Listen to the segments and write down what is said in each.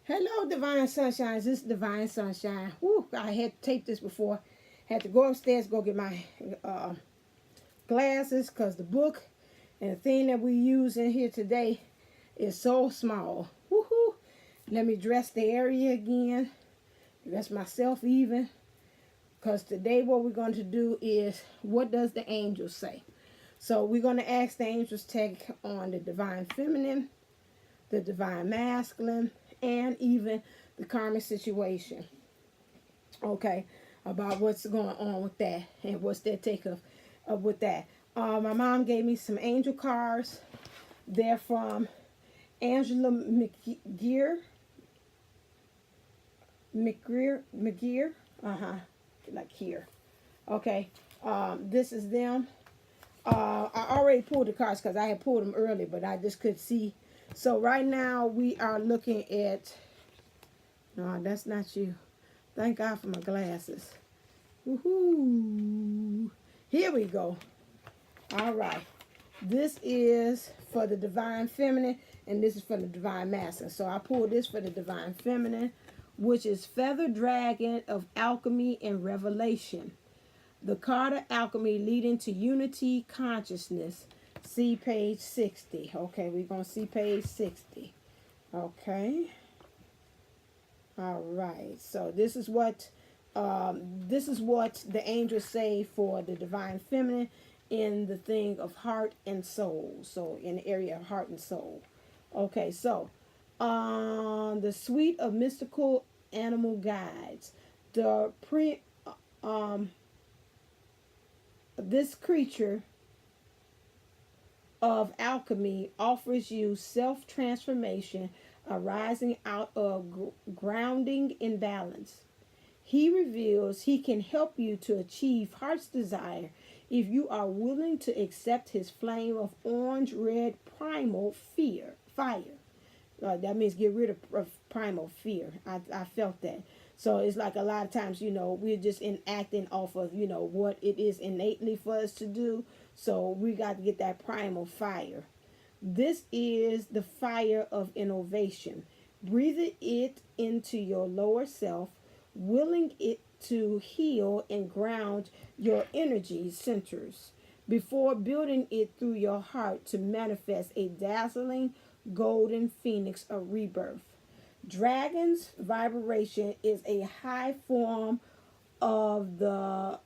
Hello, Divine Sunshines. This is Divine Sunshine. Whew, I had to tape this before. Had to go upstairs, go get my glasses, because the book and the thing that we use in here today is so small. Woohoo! Let me dress the area again. Dress myself even. Because today what we're going to do is, what does the angel say? So we're going to ask the angels take on the Divine Feminine, the Divine Masculine, and even the karmic situation. Okay, about what's going on with that and what's their take of with that. My mom gave me some angel cards. They're from Angela McGear. Like here. Okay, this is them. I already pulled the cards because I had pulled them early, but I just could see. So right now we are looking at, no, that's not you. Thank God for my glasses. Woohoo! Here we go. All right. This is for the Divine Feminine, and this is for the Divine Masculine. So I pulled this for the Divine Feminine, which is Feather Dragon of Alchemy and Revelation. The card of alchemy leading to unity consciousness. See page 60. Okay, we're going to see page 60. Okay. All right. So this is what the angels say for the Divine Feminine in the thing of heart and soul. So in the area of heart and soul. Okay, so the suite of mystical animal guides. This creature of alchemy offers you self-transformation arising out of grounding imbalance. He reveals he can help you to achieve heart's desire if you are willing to accept his flame of orange-red primal fire. That means get rid of primal fear. I felt that. So it's like a lot of times, we're just enacting off of, what it is innately for us to do. So we got to get that primal fire. This is the fire of innovation. Breathe it into your lower self, willing it to heal and ground your energy centers before building it through your heart to manifest a dazzling golden phoenix of rebirth. Dragon's vibration is a high form of the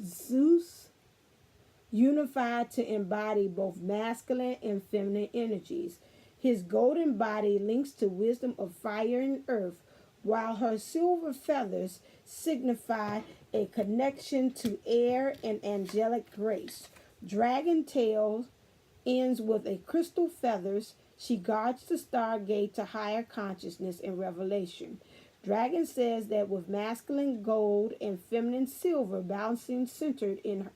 Zeus, unified to embody both masculine and feminine energies. His golden body links to wisdom of fire and earth, while her silver feathers signify a connection to air and angelic grace. Dragon tail ends with a crystal feathers. She guards the stargate to higher consciousness and revelation. Dragon says that with masculine gold and feminine silver balancing centered in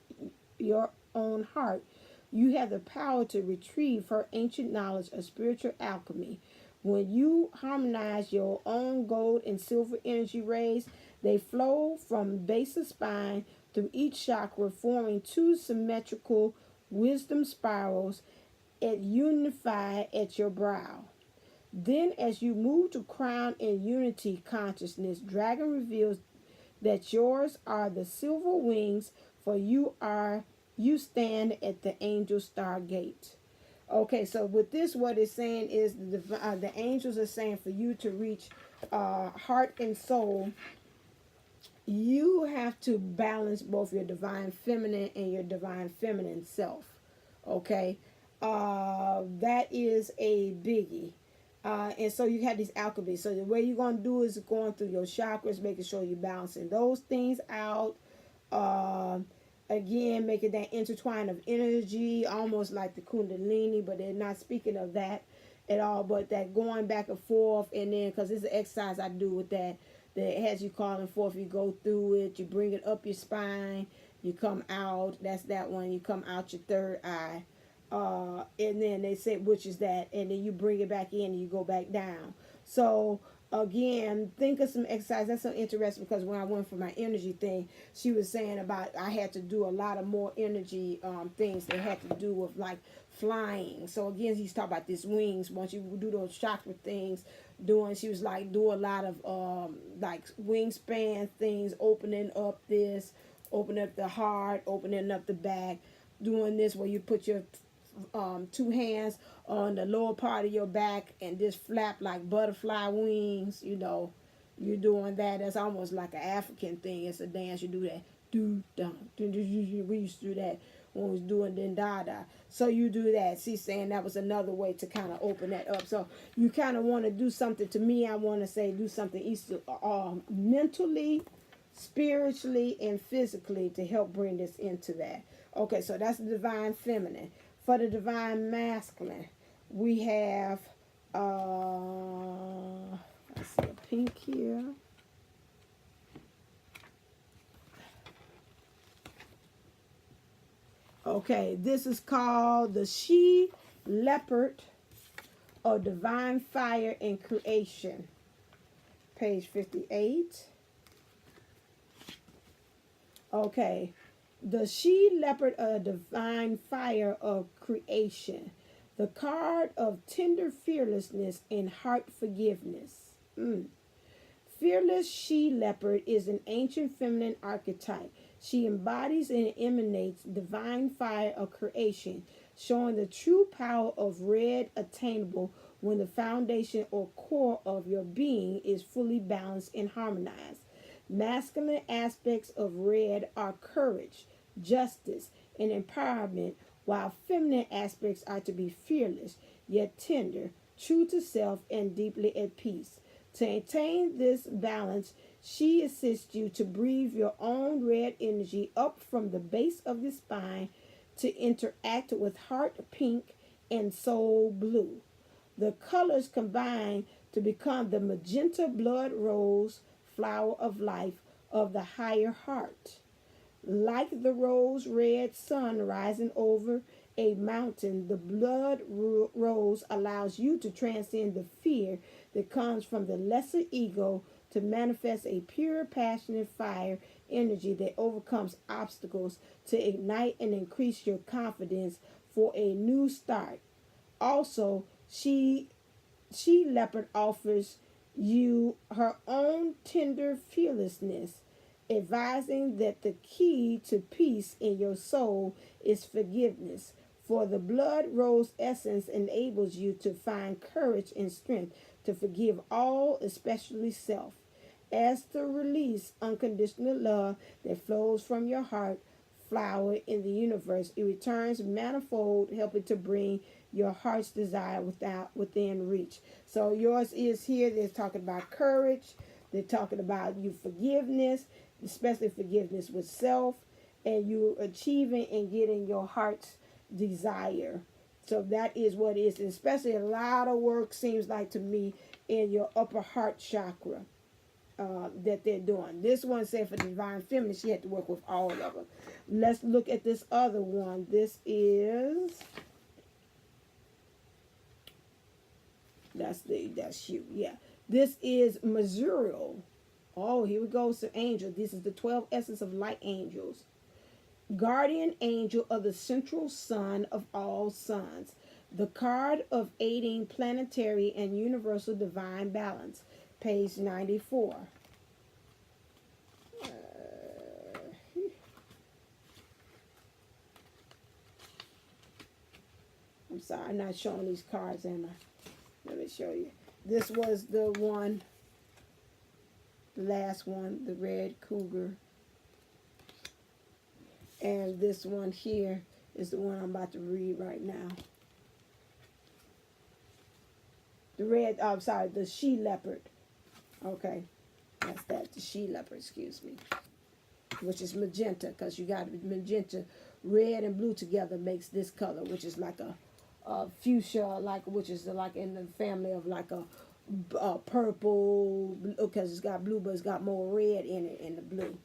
your own heart, you have the power to retrieve her ancient knowledge of spiritual alchemy. When you harmonize your own gold and silver energy rays, they flow from base of spine through each chakra, forming two symmetrical wisdom spirals at unify at your brow. Then as you move to crown in unity consciousness, Dragon reveals that yours are the silver wings, for you stand at the angel stargate. Okay, so with this, what it's saying is the angels are saying for you to reach heart and soul, you have to balance both your divine feminine and your divine feminine self. Okay, that is a biggie. And so you have these alchemy. So the way you're going to do is going through your chakras, making sure you're balancing those things out. Again, making that intertwine of energy, almost like the Kundalini, but they're not speaking of that at all. But that going back and forth, and then, because it's an exercise I do with that has you calling forth. You go through it, you bring it up your spine, you come out. That's that one. You come out your third eye. And then they say, which is that, and then you bring it back in and you go back down. So Again, think of some exercise. That's so interesting because when I went for my energy thing, she was saying about I had to do a lot of more energy things that had to do with like flying. So again, he's talking about these wings. Once you do those chakra things, she was like do a lot of like wingspan things, opening up this, opening up the heart, opening up the back, doing this where you put your two hands on the lower part of your back and just flap like butterfly wings. You're doing that. That's almost like an African thing. It's a dance. You do that. Do dum. We used to do that when we was doing dendada. So you do that. She's saying that was another way to kind of open that up. So you kind of want to do something. To me, I want to say do something mentally, spiritually, and physically to help bring this into that. Okay, so that's the divine feminine. For the divine masculine, we have, I see a pink here. Okay, this is called the she leopard of divine fire and creation. Page 58. Okay. The she leopard of divine fire of creation. The card of tender fearlessness and heart forgiveness. Fearless she leopard is an ancient feminine archetype. She embodies and emanates divine fire of creation, showing the true power of red attainable when the foundation or core of your being is fully balanced and harmonized. Masculine aspects of red are courage, justice, and empowerment, while feminine aspects are to be fearless, yet tender, true to self, and deeply at peace. To attain this balance, she assists you to breathe your own red energy up from the base of the spine to interact with heart pink and soul blue. The colors combine to become the magenta blood rose, flower of life of the higher heart. Like the rose red sun rising over a mountain, the blood rose allows you to transcend the fear that comes from the lesser ego to manifest a pure, passionate fire energy that overcomes obstacles to ignite and increase your confidence for a new start. Also, she leopard offers you her own tender fearlessness, advising that the key to peace in your soul is forgiveness. For the blood rose essence enables you to find courage and strength to forgive all, especially self. As to release unconditional love that flows from your heart, flower in the universe, it returns manifold, helping to bring your heart's desire within reach. So yours is here. They're talking about courage. They're talking about you forgiveness, especially forgiveness with self, and you achieving and getting your heart's desire. So that is what it is. And especially a lot of work seems like to me in your upper heart chakra that they're doing. This one said for divine feminine, she had to work with all of them. Let's look at this other one. This is that's you. Yeah. This is Mazuriel. Oh, here we go. Some angel. This is the 12 essence of light angels. Guardian angel of the central sun of all suns. The card of aiding planetary and universal divine balance. Page 94. I'm sorry, I'm not showing these cards, am I? Let me show you. This was the one, the last one, the red cougar. And this one here is the one I'm about to read right now. The red, I'm sorry, the she leopard. Okay, that's that, the she leopard, excuse me. Which is magenta, because you got magenta, red and blue together makes this color, which is like a fuchsia, like, which is like in the family of like a purple, because it's got blue, but it's got more red in it in the blue.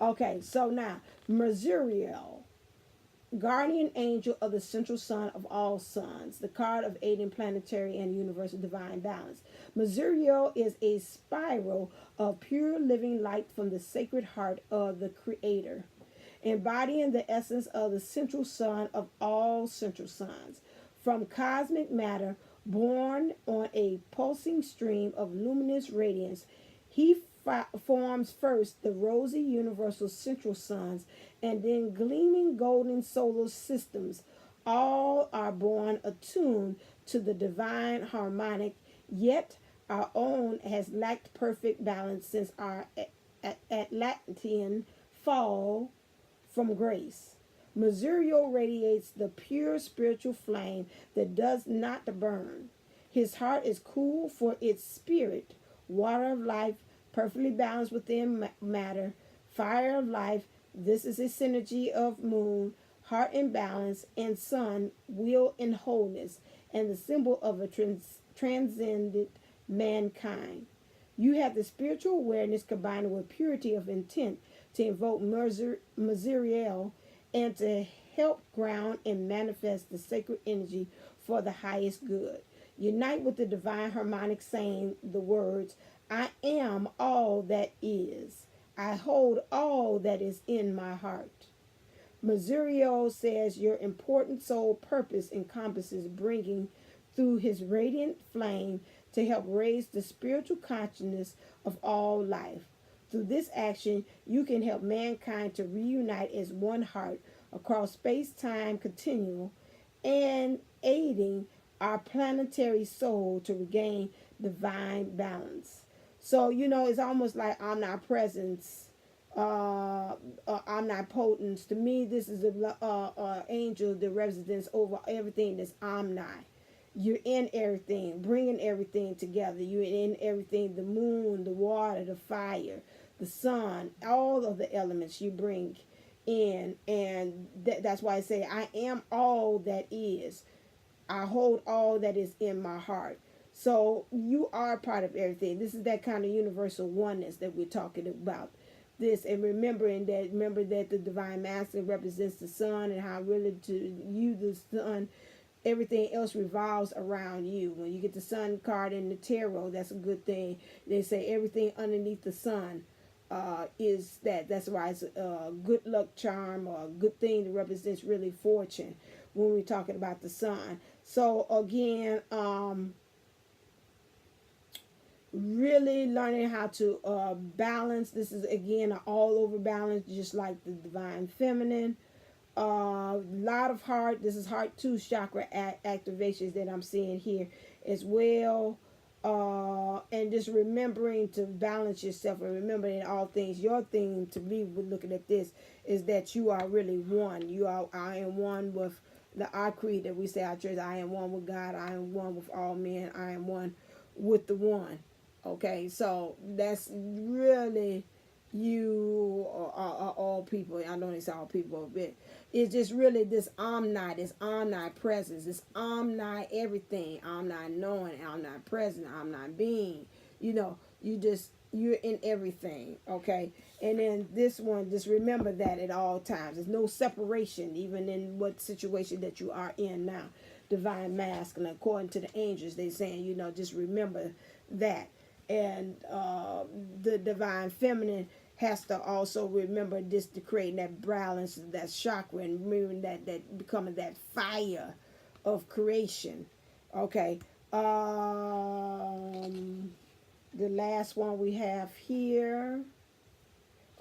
Okay, so now, Mazuriel. guardian angel of the central sun of all suns, the card of aiding planetary and universal divine balance. Mcnealy is a spiral of pure living light from the sacred heart of the Creator, embodying the essence of the central sun of all central suns. From cosmic matter, born on a pulsing stream of luminous radiance, he forms first the rosy universal central suns and then gleaming golden solar systems. All are born attuned to the divine harmonic, yet our own has lacked perfect balance since our Atlantean fall from grace. Mcnealy radiates the pure spiritual flame that does not burn. His heart is cool for its spirit, water of life, perfectly balanced within matter, fire of life. This is a synergy of moon, heart in balance, and sun, will in wholeness, and the symbol of a transcendent mankind. You have the spiritual awareness combined with purity of intent to invoke Mcnealy and to help ground and manifest the sacred energy for the highest good. Unite with the divine harmonic, saying the words, I am all that is. I hold all that is in my heart. Mcnealy says your important soul purpose encompasses bringing through his radiant flame to help raise the spiritual consciousness of all life. Through this action, you can help mankind to reunite as one heart across space-time continuum and aiding our planetary soul to regain divine balance. So, it's almost like omnipresence, omnipotence. To me, this is an angel that represents over everything that's omni. You're in everything, bringing everything together. You're in everything, the moon, the water, the fire, the sun, all of the elements you bring in. And that's why I say, I am all that is. I hold all that is in my heart. So you are part of everything. This is that kind of universal oneness that we're talking about. This, and remember that the divine masculine represents the sun, and how really to you, the sun, everything else revolves around you. When you get the sun card in the tarot, that's a good thing. They say everything underneath the sun is that. That's why it's a good luck charm or a good thing that represents really fortune when we're talking about the sun. So again, really learning how to balance. This is again an all over balance, just like the divine feminine. Lot of heart. This is heart 2 chakra activations that I'm seeing here as well. And just remembering to balance yourself, and remember in all things, your thing to me with looking at this is that you are really one. I am one with our creed that we say our church. I am one with God. I am one with all men. I am one with the one. Okay, so that's really you are all people. I don't say all people, but it's just really this omnipresence, this omni everything, omni knowing, omni present, omni being. You're in everything. Okay, and then this one, just remember that at all times. There's no separation, even in what situation that you are in now. Divine masculine, according to the angels, they saying, just remember that. And the divine feminine has to also remember this to create that balance, that chakra, and remembering that becoming that fire of creation. Okay. The last one we have here.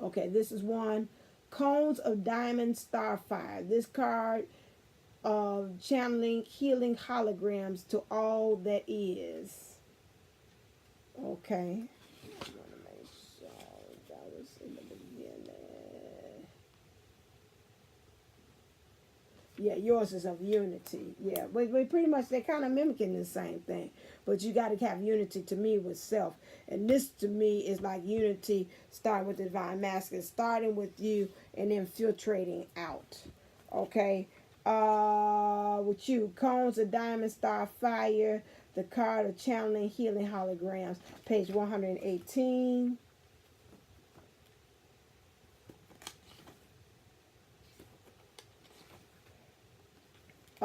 Okay, this is one. Cones of Diamond Starfire. This card of channeling healing holograms to all that is. Okay. I want to make sure that was in the beginning. Yeah, yours is of unity. Yeah, but pretty much they're kind of mimicking the same thing. But you got to have unity to me with self. And this to me is like unity starting with the divine masculine, starting with you and then filtrating out. Okay. With you, cones of diamond star fire, the card of channeling healing holograms, page 118.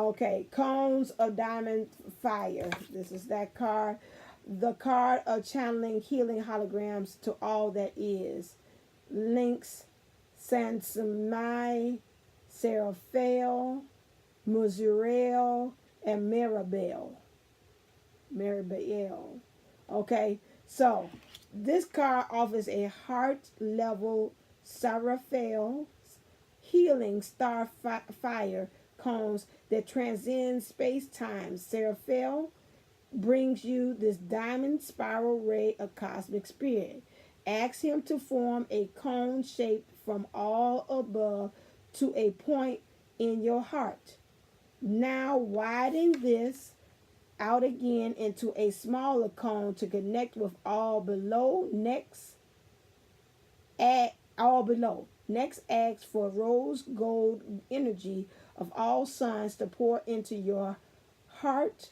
Okay, cones of diamond fire. This is that card. The card of channeling healing holograms to all that is. Links Sansamai, Seraphael, Muzuriel, and Maribel. Okay, so this card offers a heart level Seraphael healing star fire cones that transcend space time. Seraphael brings you this diamond spiral ray of cosmic spirit. Ask him to form a cone shape from all above to a point in your heart. Now widen this out again into a smaller cone to connect with all below. Next, all below. Next, ask for rose gold energy of all suns to pour into your heart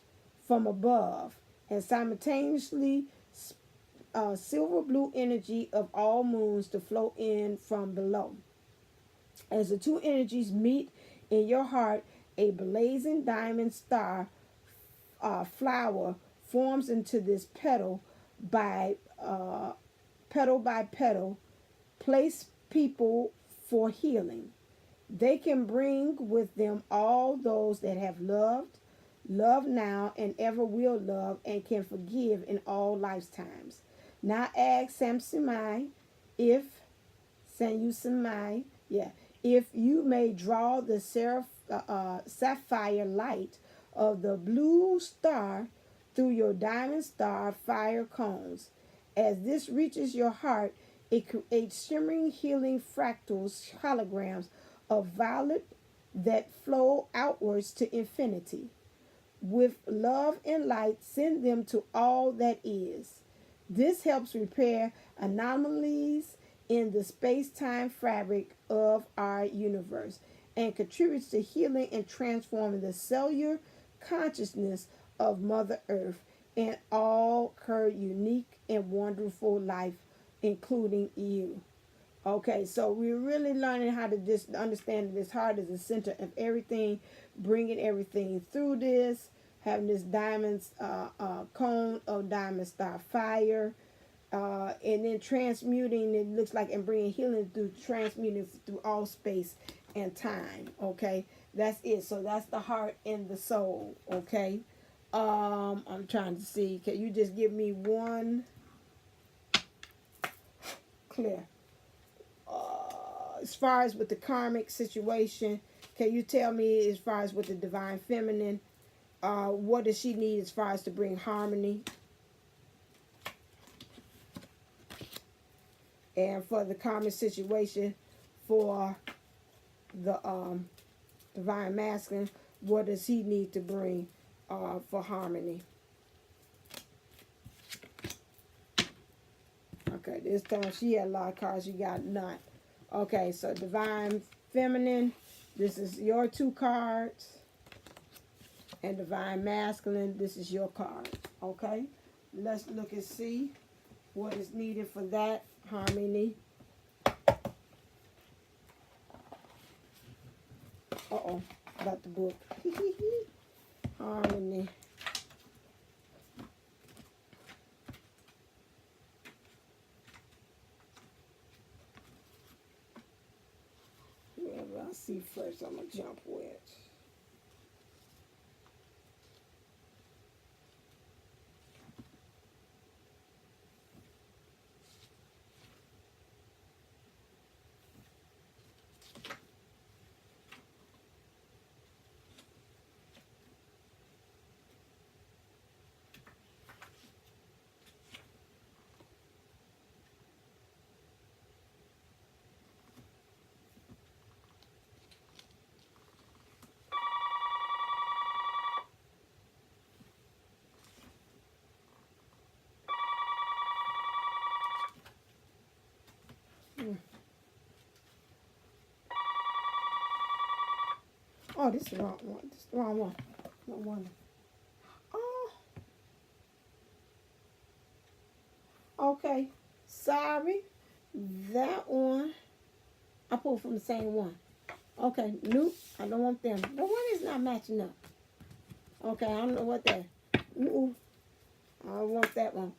from above, and simultaneously silver blue energy of all moons to flow in from below. As the two energies meet in your heart, a blazing diamond star flower forms into this petal by petal. Place people for healing. They can bring with them all those that have loved, love now, and ever will love, and can forgive in all lifetimes. Now ask Samsamai if if you may draw the sapphire light of the blue star through your diamond star fire cones. As this reaches your heart, it creates shimmering healing fractals, holograms of violet that flow outwards to infinity. With love and light, send them to all that is. This helps repair anomalies in the space-time fabric of our universe and contributes to healing and transforming the cellular consciousness of Mother Earth and all her unique and wonderful life, including you. Okay, so we're really learning how to just understand that this heart is the center of everything, bringing everything through this, having this diamonds cone of diamond star fire, and then transmuting, it looks like, and bringing healing through transmuting through all space and time. Okay, that's it. So that's the heart and the soul. Okay, I'm trying to see, can you just give me one clear? As far as with the karmic situation, can you tell me, as far as with the divine feminine, what does she need as far as to bring harmony? And for the karmic situation for the divine masculine, what does he need to bring for harmony? Okay, this time she had a lot of cards, you got none. Okay, so divine feminine, this is your two cards. And divine masculine, this is your card. Okay, let's look and see what is needed for that harmony. Uh-oh, got the book. Harmony. Whoever I see first, I'm going to jump with. Oh, this is the wrong one. This is the wrong one. No wonder. Oh. Okay. Sorry. That one. I pulled from the same one. Okay. Nope. I don't want them. The one is not matching up. Okay, I don't know what that. Ooh, I don't want that one.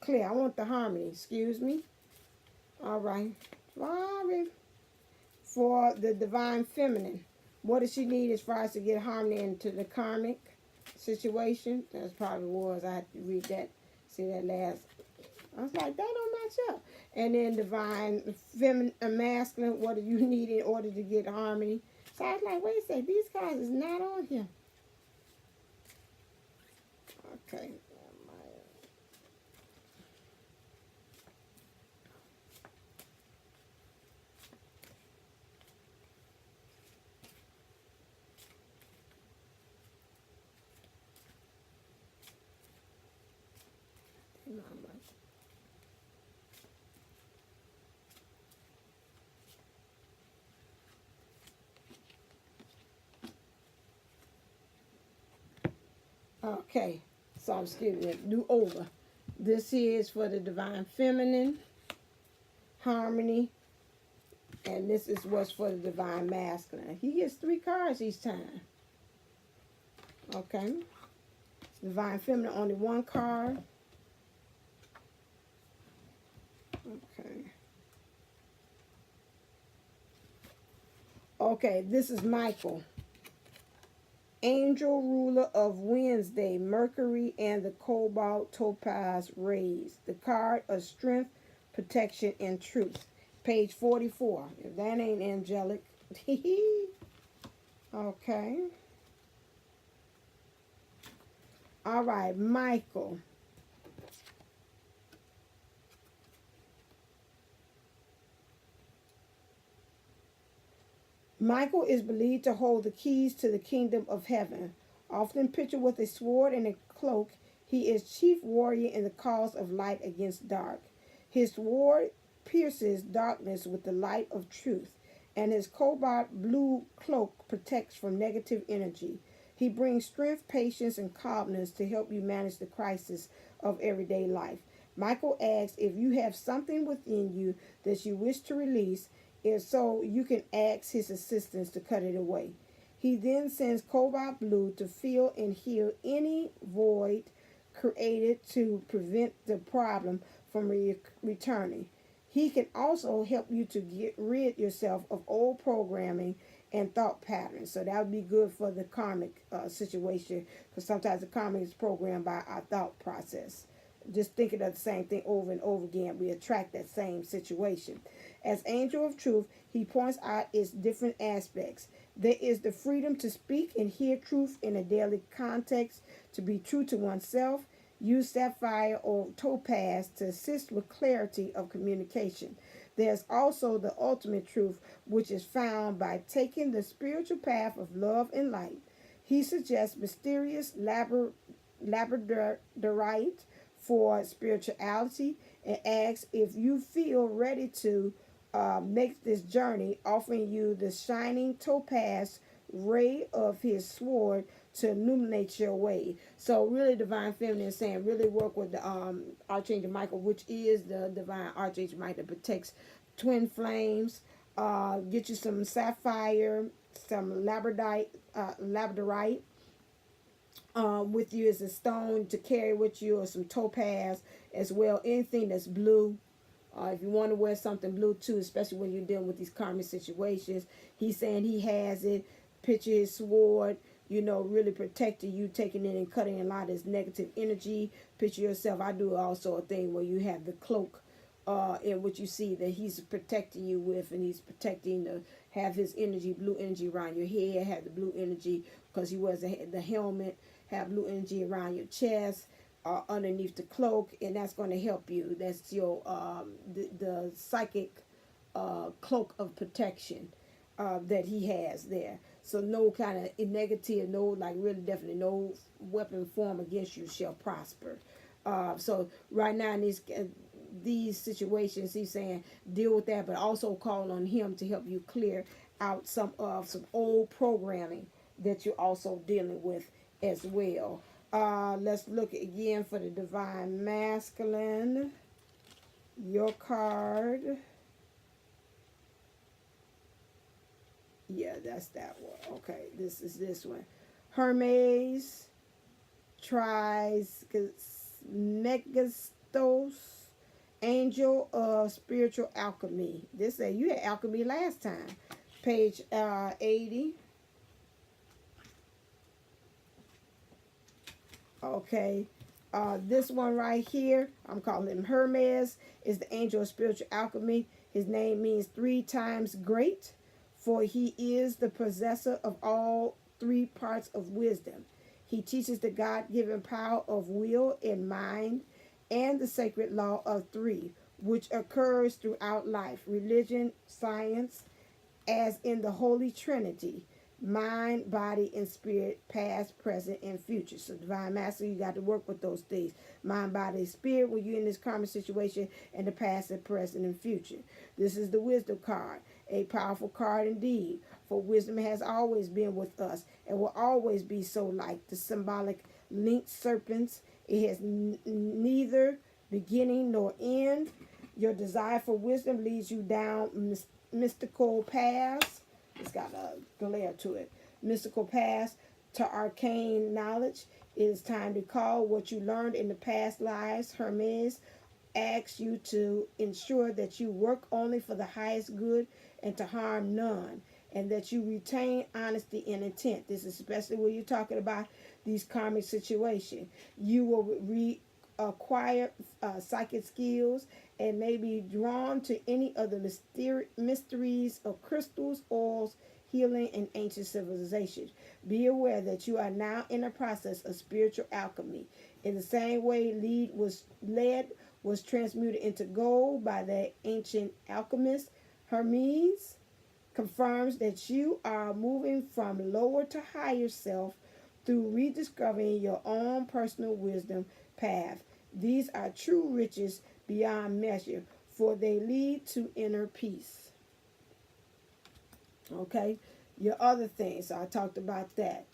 Clear. I want the harmony. Excuse me. All right. Sorry. For the divine feminine, what does she need as far as to get harmony into the karmic situation? That's probably was. I had to read that. See that last. I was like, that don't match up. And then divine feminine, masculine, what do you need in order to get harmony? So I was like, wait a second, these guys is not on here. Okay. Okay, so I'm skipping it. Do over. This is for the divine feminine, harmony, and this is what's for the divine masculine. He gets 3 cards each time. Okay. Divine feminine, only 1 card. Okay. Okay, this is Michael. Angel ruler of Wednesday, Mercury, and the Cobalt Topaz rays. The card of strength, protection, and truth. Page 44. If that ain't angelic. Okay. All right, Michael. Michael is believed to hold the keys to the kingdom of heaven. Often pictured with a sword and a cloak, he is chief warrior in the cause of light against dark. His sword pierces darkness with the light of truth, and his cobalt blue cloak protects from negative energy. He brings strength, patience, and calmness to help you manage the crisis of everyday life. Michael asks if you have something within you that you wish to release, if so, you can ask his assistance to cut it away. He then sends cobalt blue to fill and heal any void created to prevent the problem from returning. He can also help you to get rid yourself of old programming and thought patterns. So that would be good for the karmic situation, because sometimes the karmic is programmed by our thought process. Just thinking of the same thing over and over again, we attract that same situation. As angel of truth, he points out its different aspects. There is the freedom to speak and hear truth in a daily context, to be true to oneself. Use sapphire or topaz to assist with clarity of communication. There's also the ultimate truth, which is found by taking the spiritual path of love and light. He suggests mysterious labradorite for spirituality and asks if you feel ready to make this journey, offering you the shining topaz ray of his sword to illuminate your way. So really, divine feminine is saying really work with the Archangel Michael, which is the divine Archangel Michael that protects twin flames. Get you some sapphire, some labradorite with you as a stone to carry with you, or some topaz as well. Anything that's blue. If you want to wear something blue too, especially when you're dealing with these karmic situations, he's saying he has it. Picture his sword, really protecting you, taking in and cutting a lot of this negative energy. Picture yourself. I do also a thing where you have the cloak in which you see that he's protecting you with, and he's protecting have his energy, blue energy around your head, have the blue energy because he wears the helmet, have blue energy around your chest, underneath the cloak, and that's going to help you. That's your the psychic cloak of protection that he has there. So no kind of negative, no, like really definitely no weapon form against you shall prosper. So right now in these situations, he's saying deal with that, but also call on him to help you clear out some old programming that you're also dealing with as well. Let's look again for the divine masculine. Your card. Yeah, that's that one. Okay, this is this one. Hermes, Trismegistos, angel of spiritual alchemy. This say you had alchemy last time. Page 80. Okay. This one right here, I'm calling him Hermes, is the angel of spiritual alchemy. His name means 3 times great, for he is the possessor of all 3 parts of wisdom. He teaches the God-given power of will and mind and the sacred law of 3, which occurs throughout life, religion, science, as in the Holy Trinity, mind, body, and spirit, past, present, and future. So Divine Master, you got to work with those things. Mind, body, spirit, when you're in this karmic situation, and the past, and present, and future. This is the wisdom card, a powerful card indeed. For wisdom has always been with us and will always be so, like the symbolic linked serpents. It has neither beginning nor end. Your desire for wisdom leads you down mystical paths. It's got a glare to it. Mystical paths to arcane knowledge. It is time to call what you learned in the past lives. Hermes asks you to ensure that you work only for the highest good and to harm none, and that you retain honesty and intent. This is especially when you're talking about these karmic situations. You will acquire psychic skills and may be drawn to any of the mysteries of crystals, oils, healing, and ancient civilizations. Be aware that you are now in a process of spiritual alchemy. In the same way lead was transmuted into gold by the ancient alchemist, Hermes confirms that you are moving from lower to higher self through rediscovering your own personal wisdom path. These are true riches beyond measure, for they lead to inner peace. Okay, your other things, so I talked about that.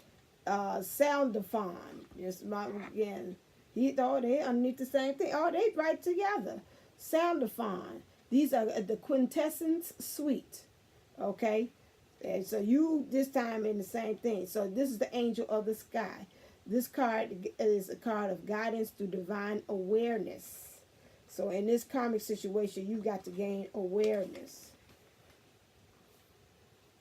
Soundophone, just again, they underneath the same thing. Oh, they right together. Soundophone. These are the quintessence suite. Okay, and so you this time in the same thing. So this is the angel of the sky. This card is a card of guidance through divine awareness. So in this karmic situation, you got to gain awareness.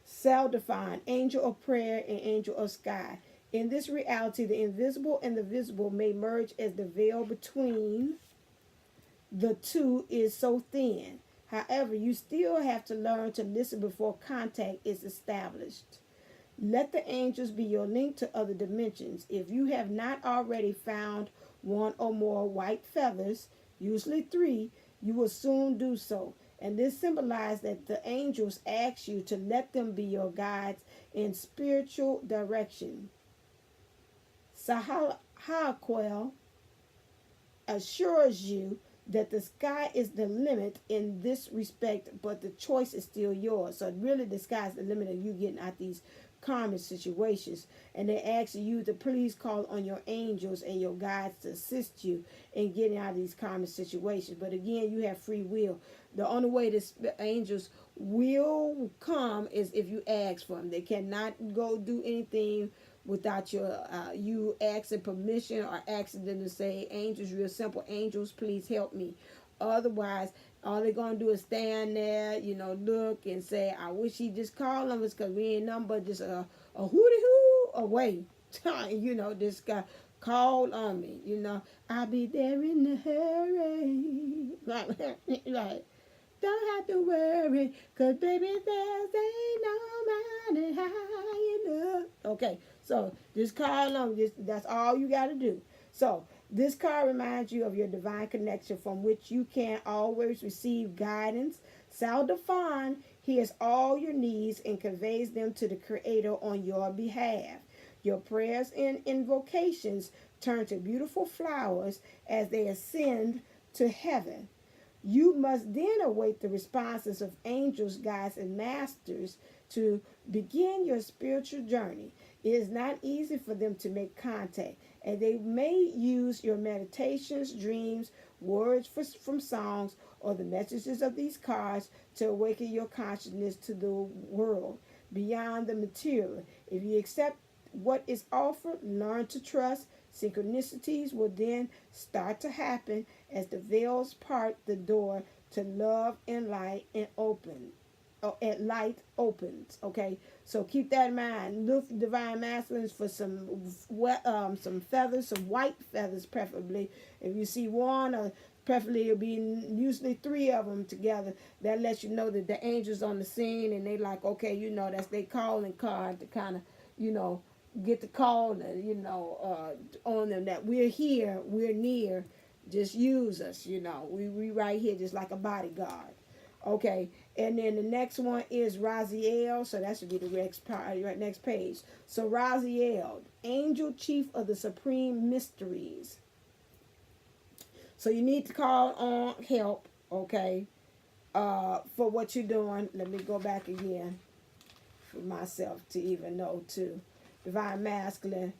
Self-defined, angel of prayer and angel of sky. In this reality, the invisible and the visible may merge as the veil between the two is so thin. However, you still have to learn to listen before contact is established. Let the angels be your link to other dimensions. If you have not already found one or more white feathers, usually 3, you will soon do so. And this symbolizes that the angels ask you to let them be your guides in spiritual direction. Sahaquel assures you that the sky is the limit in this respect, but the choice is still yours. So really the sky is the limit of you getting out these karmic situations, and they ask you to please call on your angels and your guides to assist you in getting out of these karmic situations. But again, you have free will. The only way the angels will come is if you ask for them. They cannot go do anything without your you asking permission or asking them to say, angels, real simple, angels, please help me. Otherwise, all they're going to do is stand there, look and say, I wish he just called on us, because we ain't nothing but just a hooty-hoo away. This guy called on me, I'll be there in a hurry. Right. Don't have to worry, because baby, there's ain't no mountain high enough. Okay, so just call on, that's all you got to do. So, this card reminds you of your divine connection from which you can always receive guidance. Saldafan hears all your needs and conveys them to the Creator on your behalf. Your prayers and invocations turn to beautiful flowers as they ascend to heaven. You must then await the responses of angels, guides, and masters to begin your spiritual journey. It is not easy for them to make contact, and they may use your meditations, dreams, words from songs, or the messages of these cards to awaken your consciousness to the world beyond the material. If you accept what is offered, learn to trust, Synchronicities will then start to happen as the veils part the door to love and light and open. At light opens. Okay, so keep that in mind. Look for divine masculines for some feathers, some white feathers, preferably. If you see one, or preferably it'll be usually 3 of them together. That lets you know that the angels on the scene, and they like, okay, you know, that's their calling card to kind of, you know, get the call, you know, on them that we're here, we're near. Just use us, you know. We right here, just like a bodyguard. Okay, and then the next one is Raziel. So that should be the next page. So Raziel, angel chief of the supreme mysteries. So you need to call on help, okay, for what you're doing. Let me go back again for myself to even know too. Divine masculine.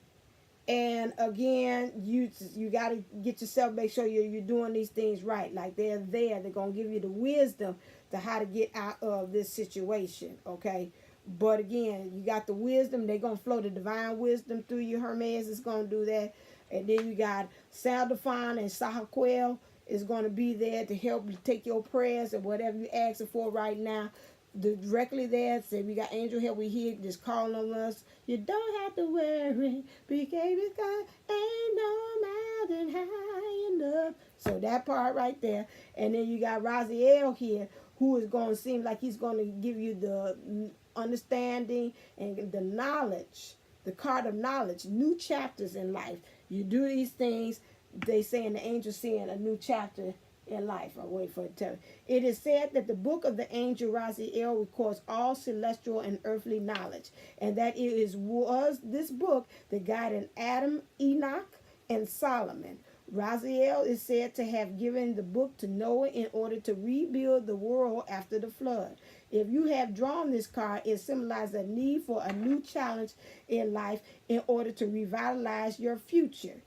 And again, you got to get yourself, make sure you're doing these things right. Like they're there. They're going to give you the wisdom to how to get out of this situation, okay? But again, you got the wisdom. They're going to flow the divine wisdom through you. Hermes is going to do that. And then you got Saldafon and Sahaquel is going to be there to help you take your prayers and whatever you're asking for right now. Directly there, say we got angel help, we here, just call on us. You don't have to worry, because God ain't no mountain high enough. So that part right there. And then you got Raziel here, who is going to seem like he's going to give you the understanding and the knowledge, the card of knowledge, new chapters in life. You do these things, they say in the angel seeing a new chapter in life. I'll wait for it to tell you. It is said that the book of the angel Raziel records all celestial and earthly knowledge, and that it was this book that guided Adam, Enoch, and Solomon. Raziel is said to have given the book to Noah in order to rebuild the world after the flood. If you have drawn this card, it symbolizes a need for a new challenge in life in order to revitalize your future.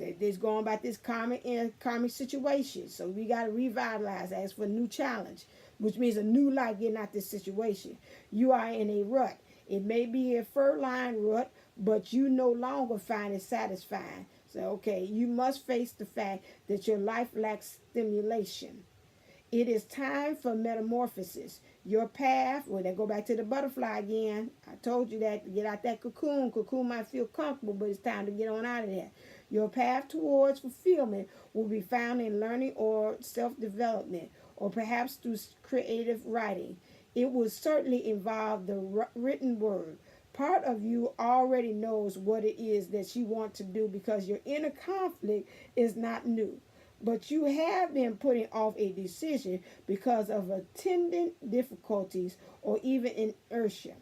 It's going about this karmic situation. So we got to revitalize, ask for a new challenge, which means a new life getting out this situation. You are in a rut. It may be a fur-lined rut, but you no longer find it satisfying. So, okay, you must face the fact that your life lacks stimulation. It is time for metamorphosis. Your path, well, they go back to the butterfly again. I told you that to get out that cocoon. Cocoon might feel comfortable, but it's time to get on out of there. Your path towards fulfillment will be found in learning or self-development, or perhaps through creative writing. It will certainly involve the written word. Part of you already knows what it is that you want to do because your inner conflict is not new. But you have been putting off a decision because of attendant difficulties or even inertia.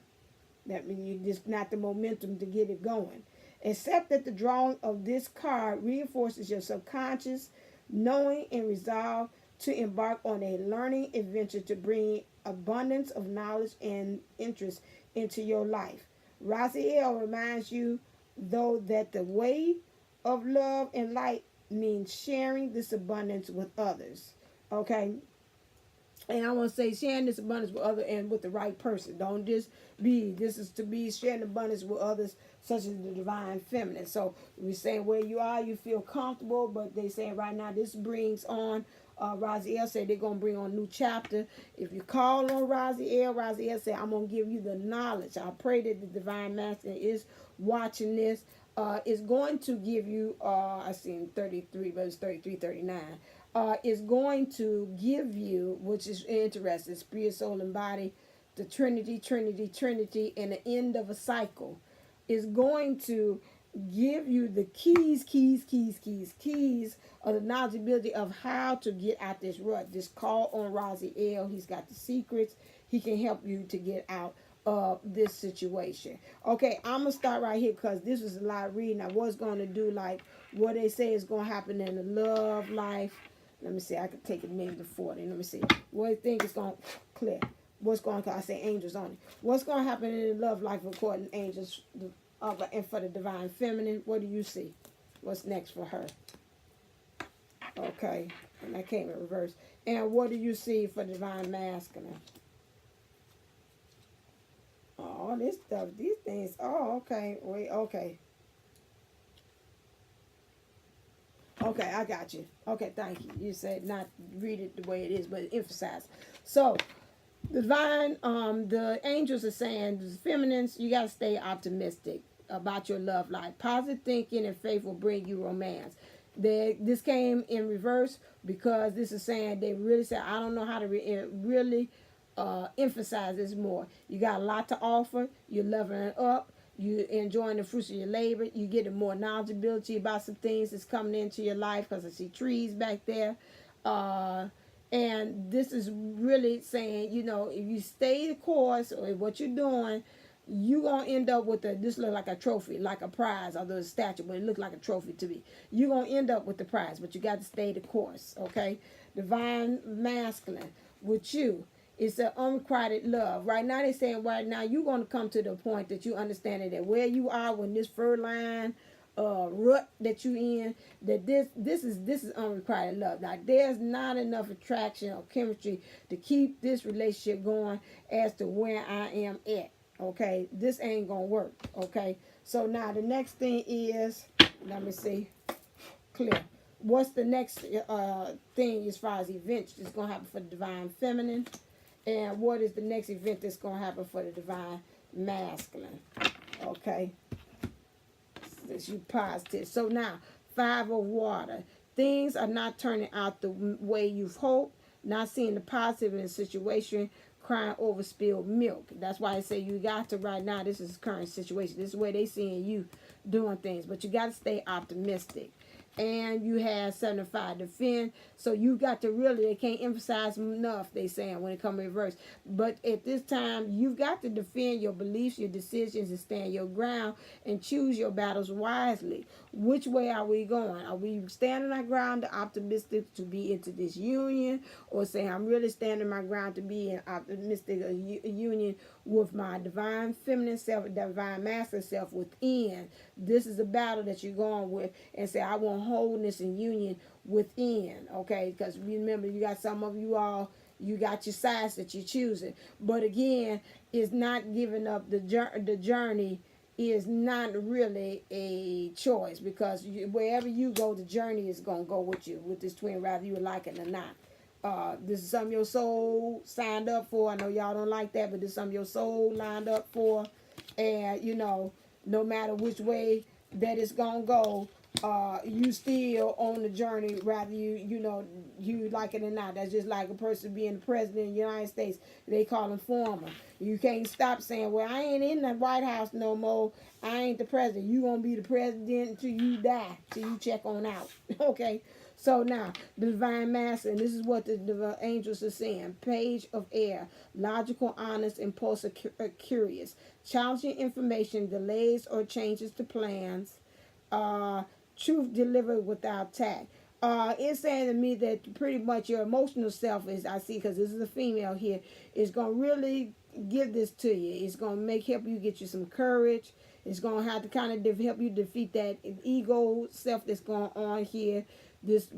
That means you just not the momentum to get it going. Except that the drawing of this card reinforces your subconscious knowing and resolve to embark on a learning adventure to bring abundance of knowledge and interest into your life. Raziel reminds you, though, that the way of love and light means sharing this abundance with others. Okay? And I want to say sharing this abundance with others and with the right person. Don't just be, this is to be sharing abundance with others such as the divine feminine. So we say where you are, you feel comfortable, but they say right now this brings on, Raziel said they're going to bring on a new chapter. If you call on Raziel said, I'm going to give you the knowledge. I pray that the divine master is watching this. Is going to give you, I seen 33, but it's 33, 39. Is going to give you, which is interesting, spirit, soul, and body, the Trinity, and the end of a cycle. Is going to give you the keys of the knowledgeability of how to get out this rut. Just call on Raziel. He's got the secrets. He can help you to get out of this situation. Okay, I'm going to start right here because this was a lot of reading. I was going to do like what they say is going to happen in the love life. Let me see. I could take it maybe to 40. Let me see. What do you think is going to clear? What's going to, I say angels on it. What's going to happen in the love life according to angels and for the divine feminine? What do you see? What's next for her? Okay. And that came in reverse. And what do you see for divine masculine? Oh, this stuff, these things. Oh, okay. Wait, okay. Okay, I got you. Okay, thank you. You said not read it the way it is, but emphasize. So, the angels are saying, the feminines, you got to stay optimistic about your love life. Positive thinking and faith will bring you romance. This came in reverse because this is saying they really said, I don't know how to really emphasize this more. You got a lot to offer. You're leveling up. You enjoying the fruits of your labor. You getting more knowledgeability about some things that's coming into your life because I see trees back there. And this is really saying, you know, if you stay the course or what you're doing, you gonna end up with this look like a trophy, like a prize, although it's a statue, but it looked like a trophy to me. You're gonna end up with the prize, but you got to stay the course, okay? Divine masculine with you. It's an unrequited love. Right now, they're saying right now you're going to come to the point that you understand that where you are when this fur line rut that you in, that this is unrequited love. Now, there's not enough attraction or chemistry to keep this relationship going as to where I am at. Okay, this ain't gonna work. Okay, so now the next thing is, let me see, clear. What's the next thing as far as events that's gonna happen for the divine feminine? And what is the next event that's going to happen for the divine masculine? Okay. This you positive. So now, 5 of water. Things are not turning out the way you've hoped. Not seeing the positive in the situation. Crying over spilled milk. That's why I say you got to right now. This is the current situation. This is where they seeing you doing things. But you got to stay optimistic. And you have 75 defend. So you got to really, they can't emphasize enough, they saying, when it comes in reverse. But at this time, you've got to defend your beliefs, your decisions, and stand your ground and choose your battles wisely. Which way are we going? Are we standing our ground, the optimistic to be into this union, or saying I'm really standing my ground to be an optimistic union with my divine feminine self, divine masculine self within? This is a battle that you're going with, and say I want wholeness and union within. Okay, because remember, you got some of you all, you got your sides that you're choosing, but again, it's not giving up the journey. Is not really a choice, because wherever you go, the journey is going to go with you, with this twin, whether you like it or not. This is something your soul signed up for. I know y'all don't like that, but this is something your soul lined up for. And, you know, no matter which way that it's going to go, you still on the journey, rather you like it or not. That's just like a person being the president of the United States. They call him former. You can't stop saying, well, I ain't in the White House no more. I ain't the president. You gonna be the president until you die, till you check on out. Okay? So now, the divine master, and this is what the angels are saying. Page of air, logical, honest, impulsive, curious. Challenging information, delays or changes to plans. Truth delivered without tact. It's saying to me that pretty much your emotional self is, I see, because this is a female here, is going to really give this to you. It's going to help you get you some courage. It's going to have to kind of help you defeat that ego self that's going on here. This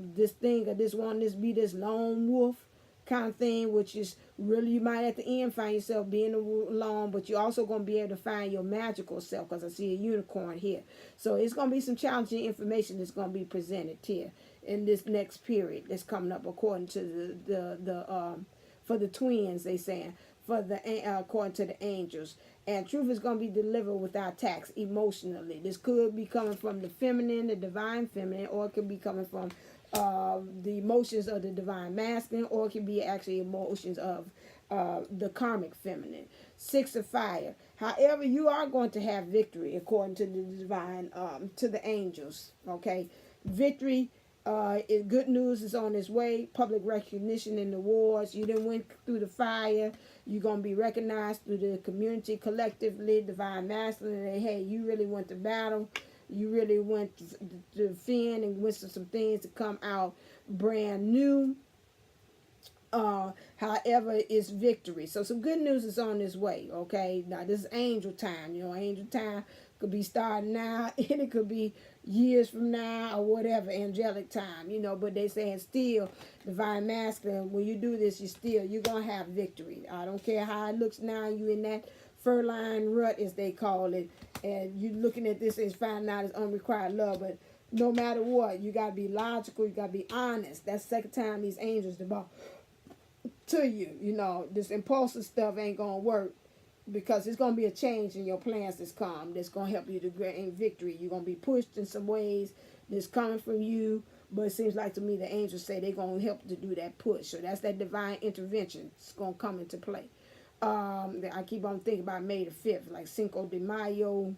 thing, or this be this lone wolf kind of thing, which is really, you might at the end find yourself being alone, but you're also going to be able to find your magical self, because I see a unicorn here. So it's going to be some challenging information that's going to be presented here in this next period that's coming up, according to the for the twins, they saying, for the according to the angels. And truth is going to be delivered without tax emotionally. This could be coming from the feminine, the divine feminine, or it could be coming from the emotions of the divine masculine, or it can be actually emotions of the karmic feminine. 6 of fire. However, you are going to have victory according to the divine, to the angels. Okay, victory. Good news is on its way. Public recognition in the wars. You didn't went through the fire. You're going to be recognized through the community collectively. Divine masculine. Hey, you really went to battle. You really went to defend and went to some things to come out brand new. However, it's victory. So some good news is on its way. Okay. Now this is angel time. You know, angel time could be starting now, and it could be years from now, or whatever, angelic time, you know, but they saying still, divine masculine, when you do this, you're going to have victory. I don't care how it looks now, you in that fur line rut, as they call it, and you looking at this as finding out it's unrequited love, but no matter what, you got to be logical, you got to be honest. That's the second time these angels about to you. You know, this impulsive stuff ain't going to work, because it's going to be a change in your plans that's come, that's going to help you to gain victory. You're going to be pushed in some ways that's coming from you, but it seems like to me the angels say they're going to help to do that push. So that's that divine intervention. It's going to come into play. I keep on thinking about May the 5th, like Cinco de Mayo.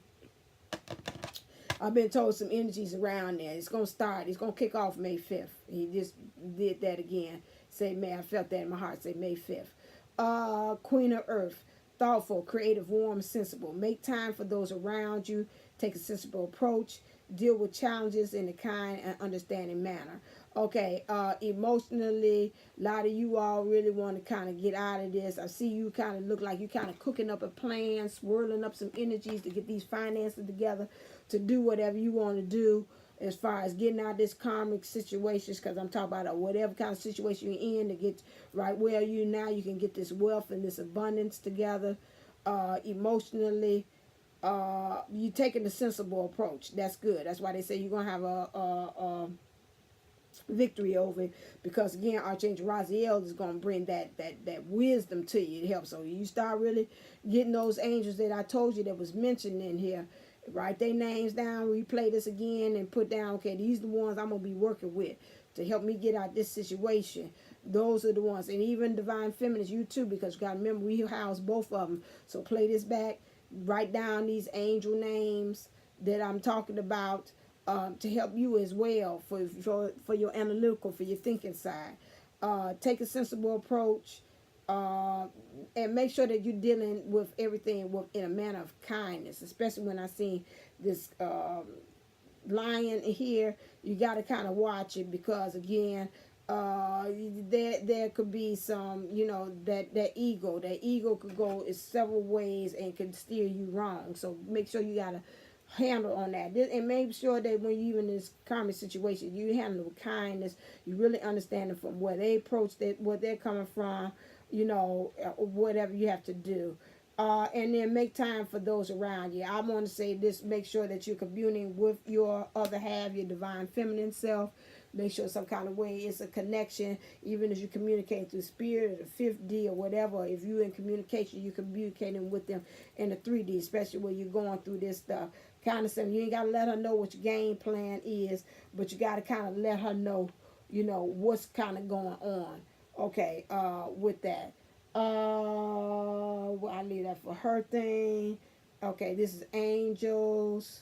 I've been told some energies around there. It's going to start. It's going to kick off May 5th. He just did that again. Say May. I felt that in my heart. Say May 5th. Queen of Earth. Thoughtful, creative, warm, sensible. Make time for those around you. Take a sensible approach. Deal with challenges in a kind and understanding manner. Okay, emotionally, a lot of you all really want to kind of get out of this. I see you kind of look like you kind of cooking up a plan, swirling up some energies to get these finances together to do whatever you want to do as far as getting out of this karmic situations, because I'm talking about whatever kind of situation you're in to get right where you now. You can get this wealth and this abundance together. Emotionally, you taking a sensible approach. That's good. That's why they say you're going to have a victory over it, because again, Archangel Raziel is going to bring that wisdom to you. It helps. So you start really getting those angels that I told you that was mentioned in here. Write their names down, replay this again, and put down, okay, these are the ones I'm going to be working with to help me get out this situation. Those are the ones. And even Divine Feminines, you too, because you got to remember, we house both of them. So play this back, write down these angel names that I'm talking about, to help you as well for your analytical, for your thinking side. Take a sensible approach, and make sure that you're dealing with everything in a manner of kindness, especially when I see this lion here. You got to kind of watch it, because again, there could be some, you know, that ego could go in several ways and can steer you wrong. So make sure you got to handle on that, and make sure that when you in this karmic situation, you handle with kindness. You really understand it from where they approach that, where they're coming from, you know, whatever you have to do. And then make time for those around you. I want to say this: make sure that you're communing with your other half, your divine feminine self. Make sure some kind of way it's a connection, even as you communicate through spirit or the 5th D or whatever. If you're in communication, you're communicating with them in the 3D, especially when you're going through this stuff. Kind of saying you ain't got to let her know what your game plan is, but you got to kind of let her know, you know, what's kind of going on. Okay, with that. Well, I leave that for her thing. Okay, this is angels.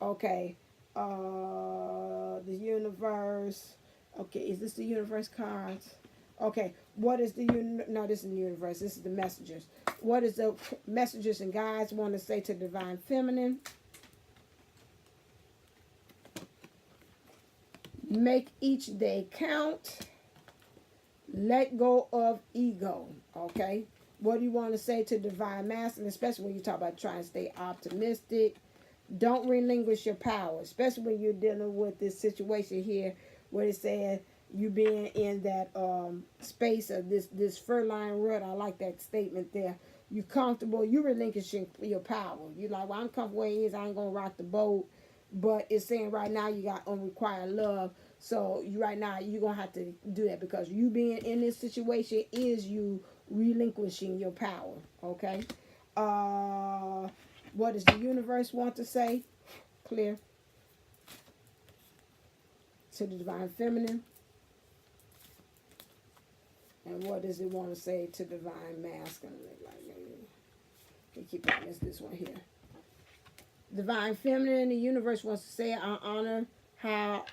Okay, the universe. Okay, is this the universe cards? Okay, what is the no, this is the universe. This is the messengers. What is the messengers and guides want to say to divine feminine? Make each day count. Let go of ego. Okay, what do you want to say to divine masculine, especially when you talk about trying to stay optimistic? Don't relinquish your power, especially when you're dealing with this situation here where it says you being in that space of this fur line rut. I like that statement there. You comfortable, you relinquishing your power. You like, well, I'm comfortable where it is, I ain't gonna rock the boat. But it's saying right now you got unrequited love. So you right now you're gonna have to do that, because you being in this situation is you relinquishing your power. Okay. What does the universe want to say? Clear. To the divine feminine. And what does it want to say to divine masculine? Like maybe keep on this one here. Divine feminine, the universe wants to say, I honor how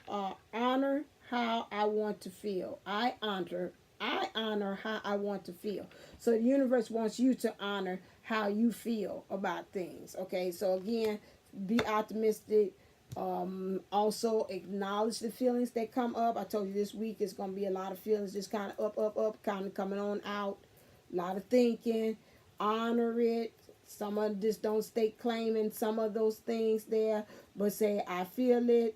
I want to feel. I honor how I want to feel. So the universe wants you to honor how you feel about things. Okay, so again, be optimistic. Also acknowledge the feelings that come up. I told you this week it's going to be a lot of feelings just kind of up, kind of coming on out. A lot of thinking. Honor it. Some of this don't stay claiming some of those things there, but say, I feel it,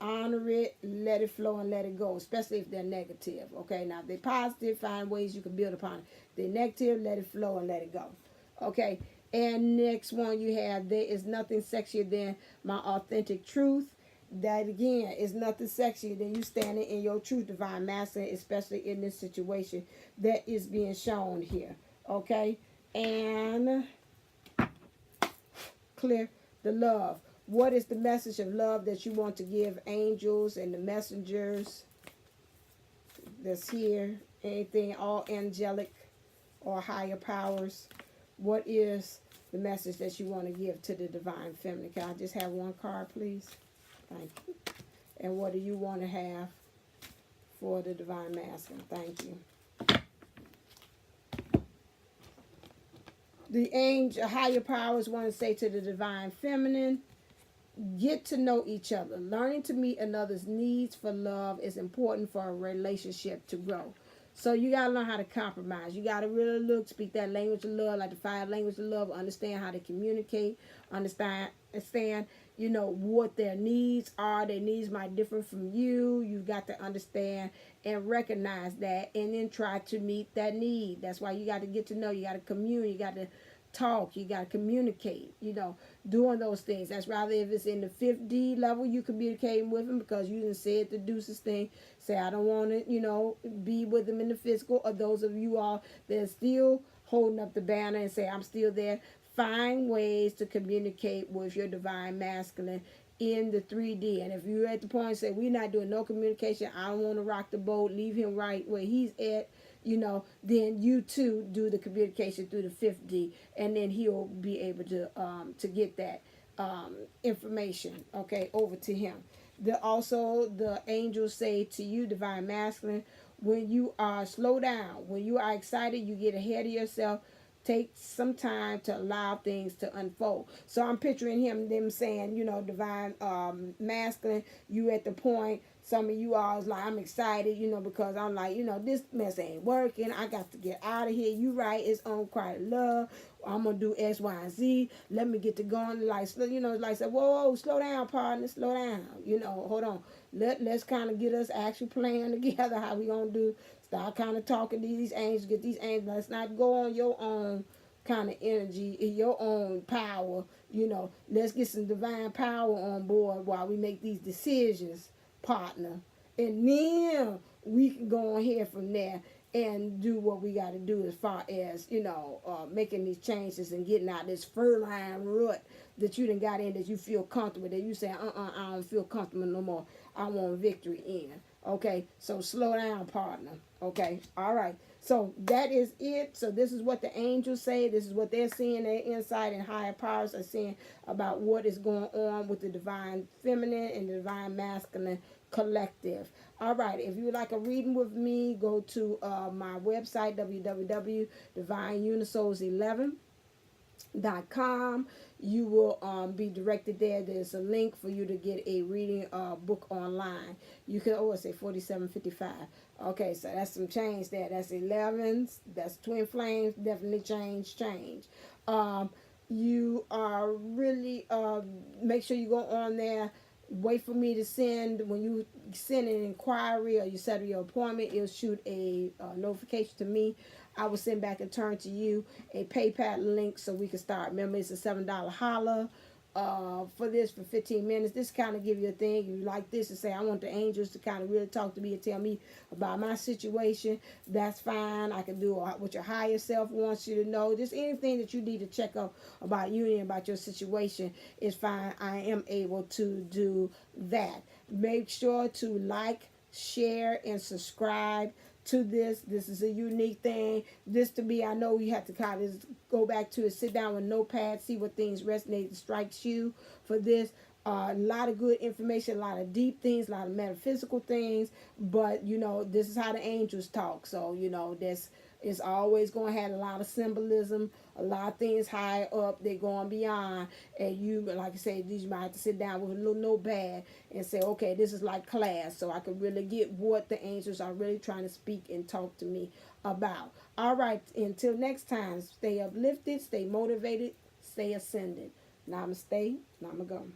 honor it, let it flow and let it go, especially if they're negative. Okay, now if they're positive, find ways you can build upon it. If they're negative, let it flow and let it go. Okay, and next one you have, there is nothing sexier than my authentic truth. That again is nothing sexier than you standing in your truth, divine masculine, especially in this situation that is being shown here. Okay, and clear the love. What is the message of love that you want to give angels and the messengers that's here? Anything, all angelic or higher powers. What is the message that you want to give to the divine feminine? Can I just have one card, please? Thank you. And what do you want to have for the divine masculine? Thank you. The angel, higher powers want to say to the divine feminine, get to know each other. Learning to meet another's needs for love is important for a relationship to grow. So you got to learn how to compromise. You got to really speak that language of love, like the 5 languages of love, understand how to communicate, understand, you know, what their needs are. Their needs might differ from you. You've got to understand and recognize that, and then try to meet that need. That's why you got to get to know. You got to commune. You got to talk. You got to communicate, you know, doing those things. That's rather if it's in the 5th D level, you communicating with them because you didn't say the deuces thing. Say, I don't want to, you know, be with them in the physical. Or those of you all that are still holding up the banner and say, I'm still there. Find ways to communicate with your divine masculine in the 3D. And if you're at the point and say, we're not doing no communication, I don't want to rock the boat, leave him right where he's at, you know, then you too do the communication through the 5th D, and then he'll be able to get that information, okay, over to him. Also, the angels say to you, divine masculine, when you are slow down, when you are excited, you get ahead of yourself. Take some time to allow things to unfold. So I'm picturing them saying, you know, divine masculine, you at the point, some of you all is like, I'm excited, you know, because I'm like, you know, this mess ain't working. I got to get out of here. You right, it's unrequited love. I'm going to do X, Y, and Z. Let me get to going. Like, you know, like, say, whoa, slow down, partner, slow down. You know, hold on. Let's kind of get us actually playing together how we going to do. Start kind of talking to these angels, get these angels. Let's not go on your own kind of energy, your own power. You know, let's get some divine power on board while we make these decisions, partner. And then we can go on here from there and do what we got to do as far as, you know, making these changes and getting out this fur-line rut that you done got in, that you feel comfortable, that you say, I don't feel comfortable no more. I want victory in. Okay, so slow down, partner. Okay, all right. So that is it. So this is what the angels say. This is what they're seeing. Their insight and higher powers are saying about what is going on with the divine feminine and the divine masculine collective. All right, if you would like a reading with me, go to my website, www.divineunisoles11.com. You will be directed there. There's a link for you to get a reading book online. You can always say 4755. Okay, so that's some change there. That's 11s. That's twin flames. Definitely change. You are really make sure you go on there. Wait for me to send. When you send an inquiry or you set your appointment, it'll shoot a notification to me. I will send back in turn to you a PayPal link so we can start. Remember, it's a $7 holla for this for 15 minutes. This kind of give you a thing. You like this and say, I want the angels to kind of really talk to me and tell me about my situation. That's fine. I can do what your higher self wants you to know. Just anything that you need to check up about you and about your situation is fine. I am able to do that. Make sure to like, share, and subscribe to this. This is a unique thing. This to me, I know you have to kind of go back to it, sit down with notepad, see what things resonate and strikes you for this. A lot of good information, a lot of deep things, a lot of metaphysical things, but you know, this is how the angels talk. So you know, this is always going to have a lot of symbolism, a lot of things high up, they're going beyond, and you, like I said, you might have to sit down with a little notepad and say, okay, this is like class, so I can really get what the angels are really trying to speak and talk to me about. All right, until next time, stay uplifted, stay motivated, stay ascended. Namaste, Namaste.